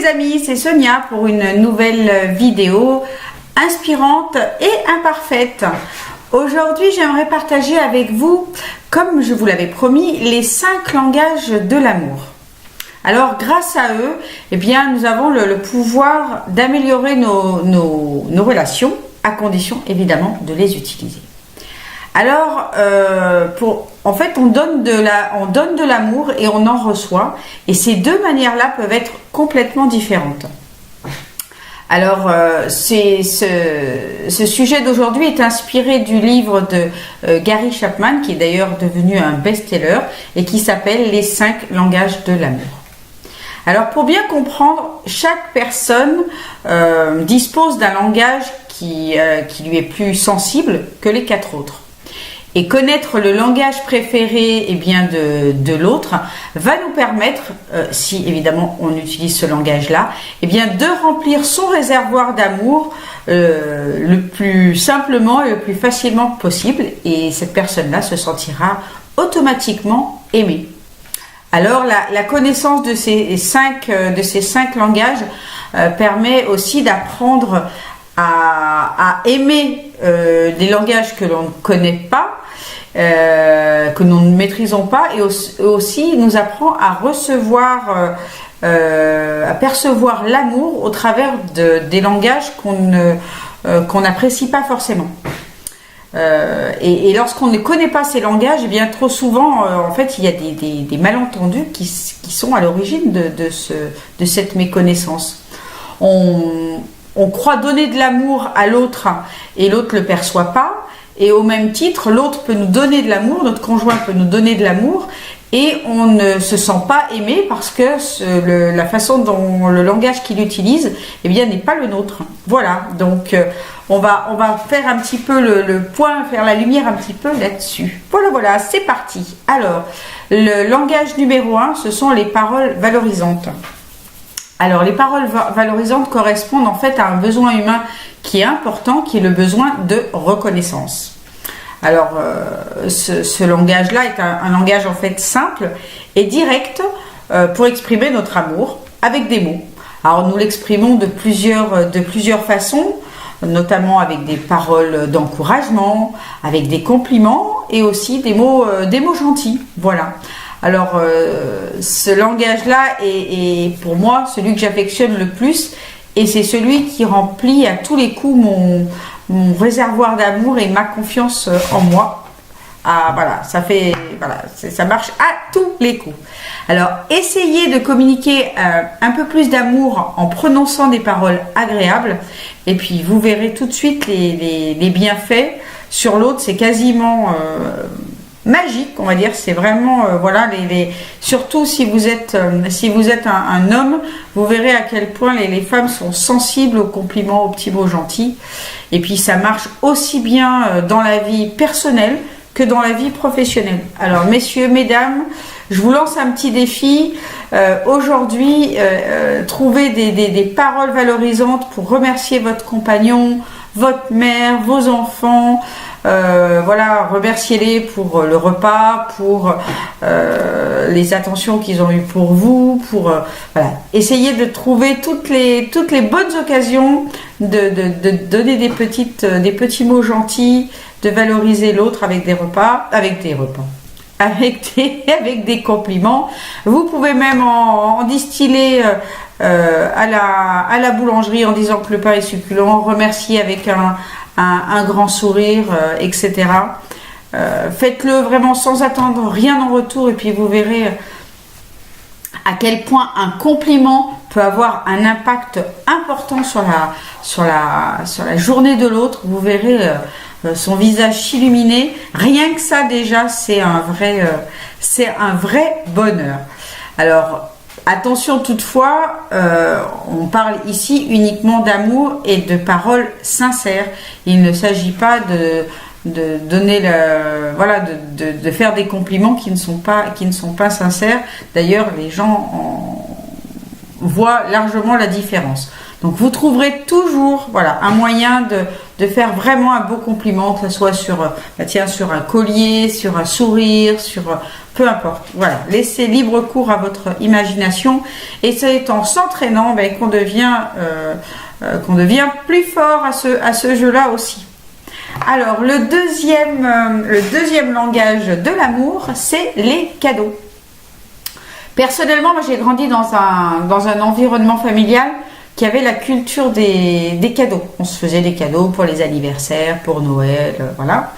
les amis, c'est Sonia pour une nouvelle vidéo inspirante et imparfaite. Aujourd'hui, j'aimerais partager avec vous, comme je vous l'avais promis, les 5 langages de l'amour. Alors, grâce à eux, eh bien, nous avons le pouvoir d'améliorer nos relations, à condition évidemment de les utiliser. Alors, en fait, on donne de l'amour et on en reçoit. Et ces deux manières-là peuvent être complètement différentes. Alors, ce sujet d'aujourd'hui est inspiré du livre de Gary Chapman, qui est d'ailleurs devenu un best-seller et qui s'appelle « Les 5 langages de l'amour ». Alors, pour bien comprendre, chaque personne dispose d'un langage qui lui est plus sensible que les 4 autres. Et connaître le langage préféré de l'autre va nous permettre, si évidemment on utilise ce langage-là, de remplir son réservoir d'amour le plus simplement et le plus facilement possible. Et cette personne-là se sentira automatiquement aimée. Alors la connaissance de ces 5 langages permet aussi d'apprendre à aimer des langages que l'on ne connaît pas, que nous ne maîtrisons pas, et aussi nous apprend à recevoir, à percevoir l'amour au travers des langages qu'on n'apprécie pas forcément. Et lorsqu'on ne connaît pas ces langages, trop souvent, en fait, il y a des malentendus qui sont à l'origine de cette méconnaissance. On croit donner de l'amour à l'autre et l'autre ne le perçoit pas. Et au même titre, l'autre peut nous donner de l'amour, notre conjoint peut nous donner de l'amour et on ne se sent pas aimé parce que la façon dont le langage qu'il utilise n'est pas le nôtre. Voilà, donc on va faire un petit peu le point, faire la lumière un petit peu là-dessus. Voilà, c'est parti. Alors, le langage numéro 1, ce sont les paroles valorisantes. Alors, les paroles valorisantes correspondent en fait à un besoin humain qui est important, qui est le besoin de reconnaissance. Alors, ce langage-là est un langage en fait simple et direct pour exprimer notre amour avec des mots. Alors, nous l'exprimons de plusieurs façons, notamment avec des paroles d'encouragement, avec des compliments et aussi des mots gentils. Voilà. Alors, ce langage-là est pour moi celui que j'affectionne le plus et c'est celui qui remplit à tous les coups mon réservoir d'amour et ma confiance en moi. Ça marche à tous les coups. Alors, essayez de communiquer un peu plus d'amour en prononçant des paroles agréables et puis vous verrez tout de suite les bienfaits sur l'autre. C'est quasiment magique, on va dire. C'est vraiment surtout si vous êtes un homme, vous verrez à quel point les femmes sont sensibles aux compliments, aux petits mots gentils. Et puis ça marche aussi bien dans la vie personnelle que dans la vie professionnelle. Alors messieurs, mesdames, je vous lance un petit défi. Aujourd'hui, trouvez des paroles valorisantes pour remercier votre compagnon, votre mère, vos enfants. Remerciez-les pour le repas, pour les attentions qu'ils ont eues pour vous, essayez de trouver toutes les bonnes occasions de donner des petits mots gentils, de valoriser l'autre avec des compliments. Vous pouvez même en distiller à la boulangerie en disant que le pain est succulent, remercier avec un grand sourire, etc. Faites-le vraiment sans attendre rien en retour et puis vous verrez à quel point un compliment peut avoir un impact important sur la journée de l'autre. Vous verrez son visage s'illuminer. Rien que ça déjà, c'est un vrai bonheur. Alors, attention toutefois, on parle ici uniquement d'amour et de paroles sincères. Il ne s'agit pas de donner de faire des compliments qui ne sont pas sincères. D'ailleurs, les gens voit largement la différence. Donc vous trouverez toujours voilà, un moyen de faire vraiment un beau compliment, que ce soit sur, sur un collier, sur un sourire, peu importe. Voilà, laissez libre cours à votre imagination et c'est en s'entraînant qu'on devient plus fort à ce jeu-là aussi. Alors le deuxième langage de l'amour, c'est les cadeaux. Personnellement, moi j'ai grandi dans un environnement familial qui avait la culture des cadeaux. On se faisait des cadeaux pour les anniversaires, pour Noël, voilà.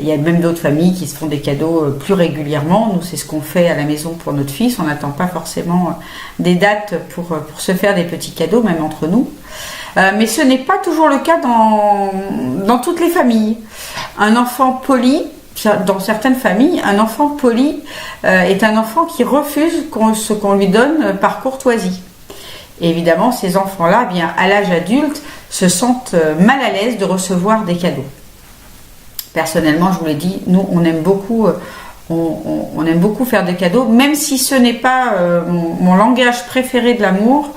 Il y a même d'autres familles qui se font des cadeaux plus régulièrement. Nous, c'est ce qu'on fait à la maison pour notre fils. On n'attend pas forcément des dates pour se faire des petits cadeaux, même entre nous. Mais ce n'est pas toujours le cas dans toutes les familles. Un enfant poli, dans certaines familles, un enfant poli est un enfant qui refuse ce qu'on lui donne par courtoisie. Et évidemment, ces enfants-là, à l'âge adulte, se sentent mal à l'aise de recevoir des cadeaux. Personnellement, je vous l'ai dit, nous, on aime beaucoup faire des cadeaux, même si ce n'est pas mon langage préféré de l'amour.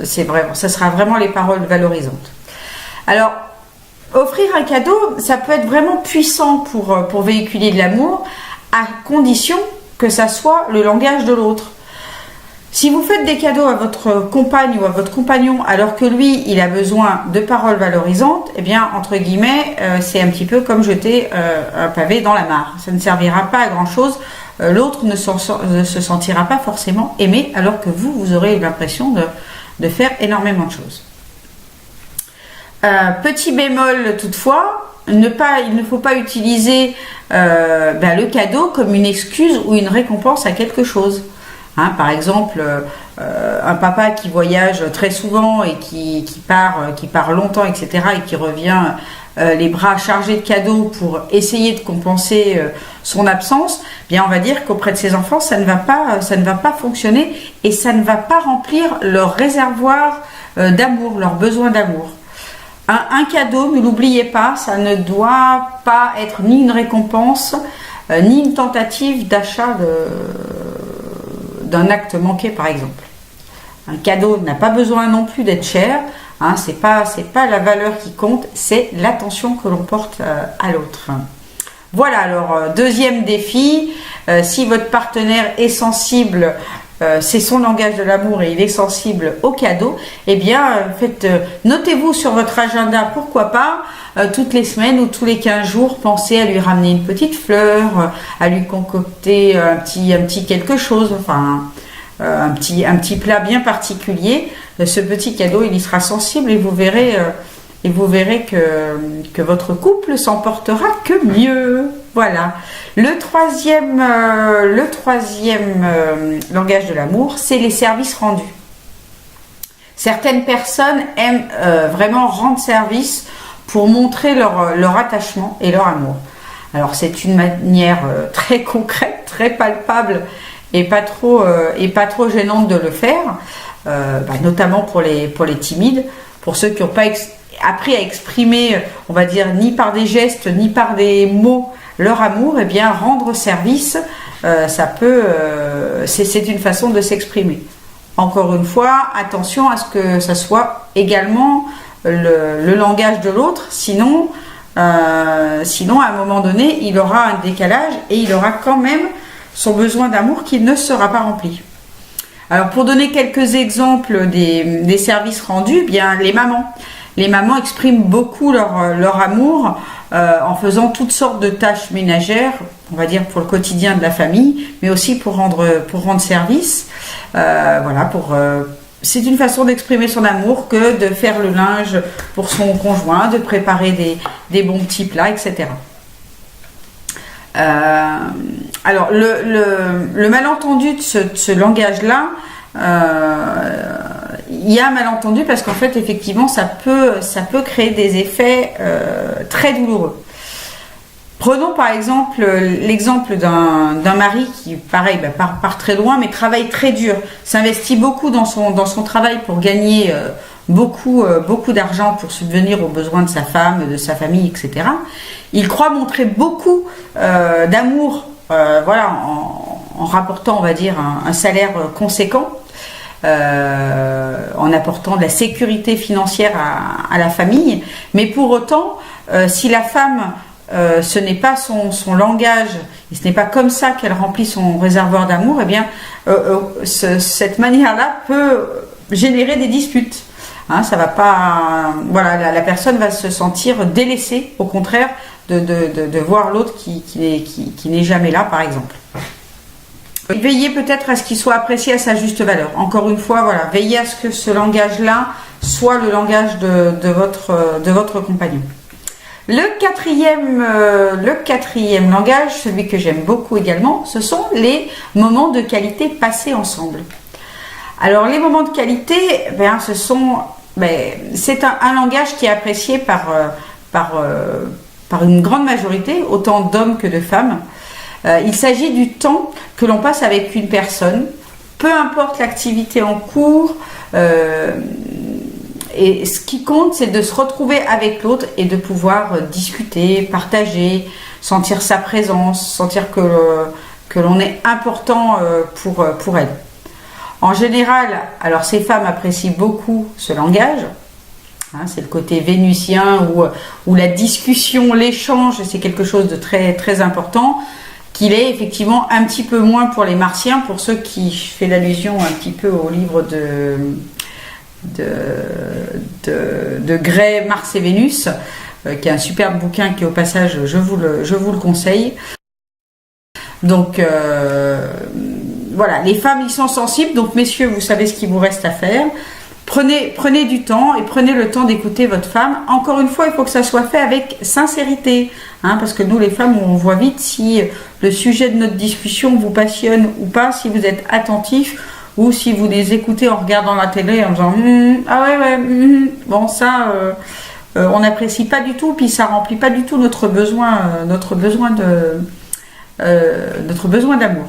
C'est vrai, ça sera vraiment les paroles valorisantes. Alors, offrir un cadeau, ça peut être vraiment puissant pour véhiculer de l'amour, à condition que ça soit le langage de l'autre. Si vous faites des cadeaux à votre compagne ou à votre compagnon alors que lui, il a besoin de paroles valorisantes, eh bien, entre guillemets, c'est un petit peu comme jeter un pavé dans la mare. Ça ne servira pas à grand-chose. L'autre ne se sentira pas forcément aimé alors que vous aurez l'impression de faire énormément de choses. Petit bémol toutefois, il ne faut pas utiliser le cadeau comme une excuse ou une récompense à quelque chose. Par exemple, un papa qui voyage très souvent et qui part longtemps, etc., et qui revient les bras chargés de cadeaux pour essayer de compenser son absence, on va dire qu'auprès de ses enfants, ça ne va pas fonctionner et ça ne va pas remplir leur réservoir d'amour, leur besoin d'amour. Un cadeau, ne l'oubliez pas, ça ne doit pas être ni une récompense, ni une tentative d'achat d'un acte manqué, par exemple. Un cadeau n'a pas besoin non plus d'être cher, c'est pas la valeur qui compte, c'est l'attention que l'on porte à l'autre. Voilà, alors deuxième défi, si votre partenaire est sensible, c'est son langage de l'amour et il est sensible aux cadeaux, notez-vous sur votre agenda, pourquoi pas, toutes les semaines ou tous les 15 jours, pensez à lui ramener une petite fleur, à lui concocter un petit quelque chose, un petit plat bien particulier. Ce petit cadeau, il y sera sensible et vous verrez que votre couple s'en portera que mieux. Voilà. Le troisième langage de l'amour, c'est les services rendus. Certaines personnes aiment vraiment rendre service pour montrer leur attachement et leur amour. Alors c'est une manière très concrète, très palpable et pas trop gênante de le faire, notamment pour les timides, pour ceux qui n'ont pas appris à exprimer, on va dire, ni par des gestes ni par des mots leur amour, rendre service, c'est une façon de s'exprimer. Encore une fois, attention à ce que ça soit également le langage de l'autre, sinon à un moment donné, il aura un décalage et il aura quand même son besoin d'amour qui ne sera pas rempli. Alors pour donner quelques exemples des services rendus, les mamans expriment beaucoup leur amour en faisant toutes sortes de tâches ménagères, on va dire pour le quotidien de la famille, mais aussi pour rendre service. C'est une façon d'exprimer son amour que de faire le linge pour son conjoint, de préparer des bons petits plats, etc. Alors le malentendu de ce langage-là, il y a un malentendu parce qu'en fait effectivement ça peut créer des effets très douloureux. Prenons par exemple l'exemple d'un mari qui, pareil, part très loin, mais travaille très dur, s'investit beaucoup dans son travail pour gagner beaucoup d'argent pour subvenir aux besoins de sa femme, de sa famille, etc. Il croit montrer beaucoup d'amour, en rapportant, on va dire, un salaire conséquent. en apportant de la sécurité financière à la famille. Mais pour autant, si la femme, ce n'est pas son langage, et ce n'est pas comme ça qu'elle remplit son réservoir d'amour, eh bien, cette manière-là peut générer des disputes. Hein, ça va pas, voilà, la personne va se sentir délaissée, au contraire, de voir l'autre qui n'est jamais là, par exemple. Veillez peut-être à ce qu'il soit apprécié à sa juste valeur. Encore une fois, voilà, veillez à ce que ce langage-là soit le langage de votre compagnon. Le quatrième langage, celui que j'aime beaucoup également, ce sont les moments de qualité passés ensemble. Alors les moments de qualité, c'est un langage qui est apprécié par une grande majorité, autant d'hommes que de femmes. Il s'agit du temps que l'on passe avec une personne, peu importe l'activité en cours, et ce qui compte, c'est de se retrouver avec l'autre et de pouvoir discuter, partager, sentir sa présence, sentir que l'on est important pour elle. En général, alors ces femmes apprécient beaucoup ce langage. Hein, c'est le côté vénusien où la discussion, l'échange, c'est quelque chose de très, très important, qu'il est effectivement un petit peu moins pour les martiens, pour ceux qui font l'allusion un petit peu au livre de Gray, Mars et Vénus, qui est un superbe bouquin qui, au passage, je vous le conseille. Donc, voilà, les femmes, ils sont sensibles, donc messieurs, vous savez ce qu'il vous reste à faire. Prenez du temps et prenez le temps d'écouter votre femme. Encore une fois, il faut que ça soit fait avec sincérité, hein, parce que nous, les femmes, on voit vite si le sujet de notre discussion vous passionne ou pas, si vous êtes attentif ou si vous les écoutez en regardant la télé en disant bon, ça, on n'apprécie pas du tout, puis ça remplit pas du tout notre besoin d'amour.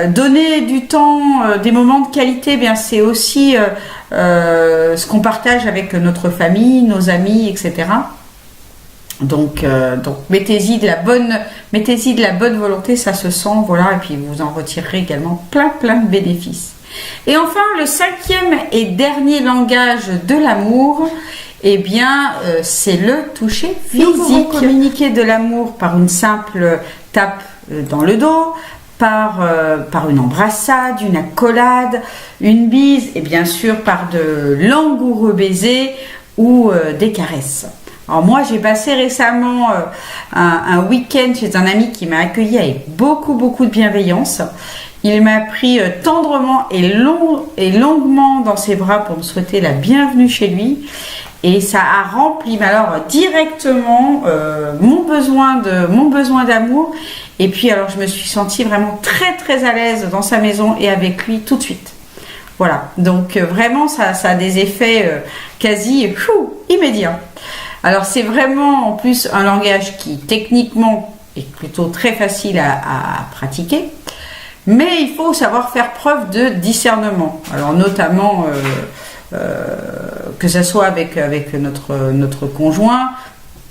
Donner du temps, des moments de qualité, bien c'est aussi ce qu'on partage avec notre famille, nos amis, etc. Donc mettez-y de la bonne volonté, ça se sent, voilà, et puis vous en retirerez également plein de bénéfices. Et enfin, le cinquième et dernier langage de l'amour, eh bien, c'est le toucher physique. Nous pouvons communiquer de l'amour par une simple tape dans le dos, par une embrassade, une accolade, une bise et bien sûr par de langoureux baisers ou des caresses. Alors moi j'ai passé récemment un week-end chez un ami qui m'a accueilli avec beaucoup de bienveillance. Il m'a pris tendrement et longuement dans ses bras pour me souhaiter la bienvenue chez lui. Et ça a rempli, mais alors directement, mon besoin d'amour. Et puis alors je me suis sentie vraiment très à l'aise dans sa maison et avec lui tout de suite. Voilà, donc vraiment ça a des effets quasi immédiats. Alors c'est vraiment en plus un langage qui techniquement est plutôt très facile à pratiquer. Mais il faut savoir faire preuve de discernement. Alors notamment que ce soit avec notre conjoint,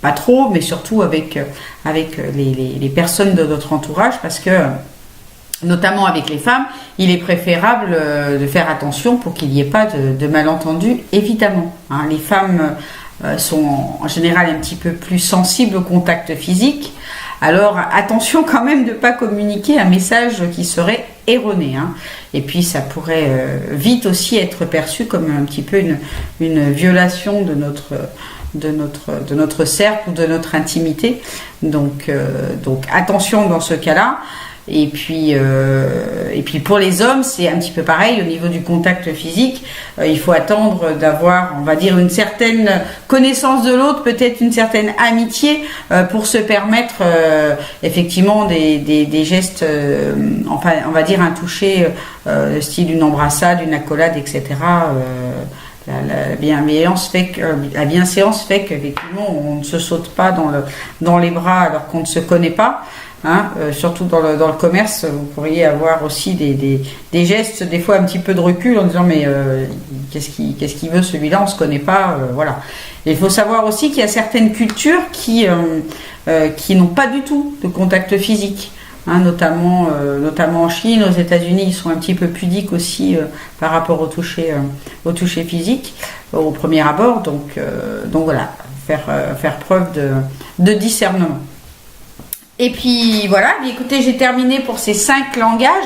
pas trop, mais surtout avec les personnes de notre entourage, parce que notamment avec les femmes, il est préférable de faire attention pour qu'il n'y ait pas de malentendus, évidemment. Hein, les femmes sont en général un petit peu plus sensibles au contact physique. Alors attention quand même de ne pas communiquer un message qui serait erroné. Hein. Et puis ça pourrait vite aussi être perçu comme un petit peu une violation de notre cercle ou de notre intimité. Donc attention dans ce cas-là. Et puis pour les hommes, c'est un petit peu pareil au niveau du contact physique. Il faut attendre d'avoir, on va dire, une certaine connaissance de l'autre, peut-être une certaine amitié pour se permettre effectivement des gestes, enfin on va dire un toucher, style une embrassade, une accolade, etc. La bienséance fait qu'effectivement on ne se saute pas dans les bras alors qu'on ne se connaît pas. Hein, surtout dans le commerce, vous pourriez avoir aussi des gestes, des fois un petit peu de recul en disant mais qu'est-ce qu'il veut celui-là, on ne se connaît pas, voilà. Et il faut savoir aussi qu'il y a certaines cultures qui n'ont pas du tout de contact physique. hein, notamment en Chine, aux États-Unis, ils sont un petit peu pudiques aussi par rapport au toucher physique au premier abord. Donc voilà, faire preuve de discernement. Et puis voilà, écoutez, j'ai terminé pour ces 5 langages.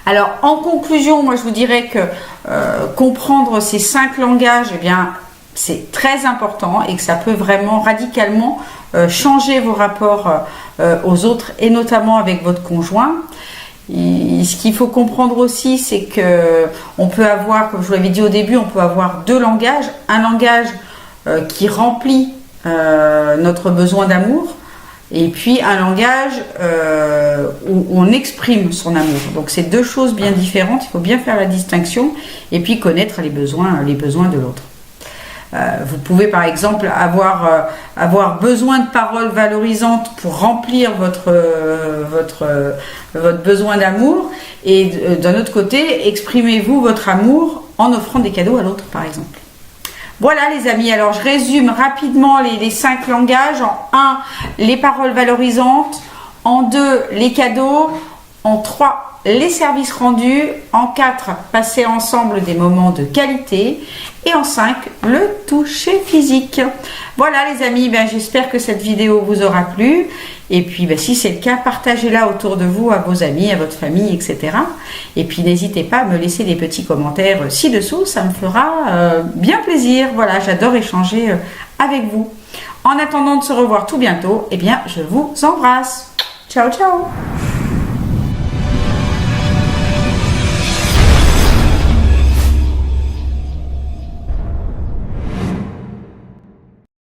Alors en conclusion, moi je vous dirais que comprendre ces 5 langages, eh bien c'est très important et que ça peut vraiment radicalement changer vos rapports aux autres et notamment avec votre conjoint. Et ce qu'il faut comprendre aussi, c'est que on peut avoir, comme je vous l'avais dit au début, on peut avoir 2 langages. Un langage qui remplit notre besoin d'amour, et puis un langage où on exprime son amour. Donc c'est 2 choses bien différentes, il faut bien faire la distinction et puis connaître les besoins de l'autre. Vous pouvez par exemple avoir besoin de paroles valorisantes pour remplir votre besoin d'amour, et d'un autre côté, exprimez-vous votre amour en offrant des cadeaux à l'autre par exemple. Voilà les amis, alors je résume rapidement les 5 langages. En 1, les paroles valorisantes. En 2, les cadeaux. En 3, les services rendus. En 4, passer ensemble des moments de qualité. Et en 5, le toucher physique. Voilà les amis, j'espère que cette vidéo vous aura plu. Et puis si c'est le cas, partagez-la autour de vous, à vos amis, à votre famille, etc. Et puis n'hésitez pas à me laisser des petits commentaires ci-dessous, ça me fera bien plaisir. Voilà, j'adore échanger avec vous. En attendant de se revoir tout bientôt, je vous embrasse. Ciao, ciao!